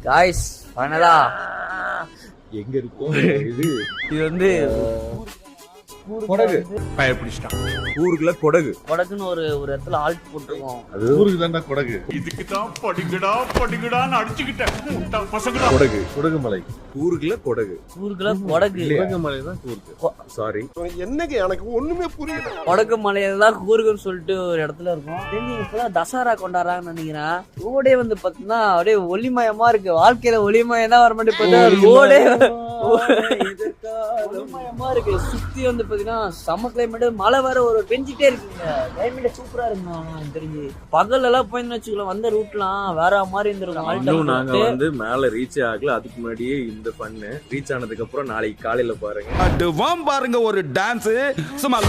Guys ஃபைனலா எங்க இருக்கும் இது வந்து கொடகு பயப்பிடிச்சிட்டான். ஊருக்குள்ள கொடகு கொடகுன்னு ஒரு இடத்துல ஆல்ட் போட்டிருக்கோம். அது ஊருக்கு தான்டா கொடகு. இதுக்கு தான் படிங்கடான்னு அடிச்சுக்கிட்டேன் பசங்க. கொடகு கொடகுமலை ஊருக்குள்ள கொடகு. ஊருக்குள்ள கொடகு. கொடகுமலை தான் கூருக்கு. சாரி என்னங்க எனக்கு ஒண்ணுமே புரியல. கொடகு மலையில தான் கூர்குன்னு சொல்லிட்டு ஒரு இடத்துல இருக்கும். இப்பதான் தசரா கொண்டாடுறாங்கன்னு நினைக்கிறேன். ரோடே வந்து பாத்தீங்கன்னா அப்படியே ஒளிமயமா இருக்கு. வாழ்க்கையில ஒளிமயம் தான் வர மாட்டேன். ரோடே ஒளிமயமா இருக்கு. சுத்தி வந்து பாத்தீங்கன்னா செம்ம கிளைமேட். மழை வேற ஒரு பெஞ்சிட்டே இருக்குங்க. கிளைமேட் சூப்பரா இருக்குங்க. எனக்கு தெரிஞ்சு பகல் எல்லாம் போயின்னு வச்சுக்கலாம். வந்த ரூட்லாம் வேற மாதிரி இருந்திருக்கும். நாங்க வந்து மேல ரீச் ஆகல. அதுக்கு முன்னாடியே இந்த பண்ணு ரீச் ஆனதுக்கு அப்புறம் நாளைக்கு காலையில பாருங்க பாருங்க ஒரு டான்ஸ் சும்மா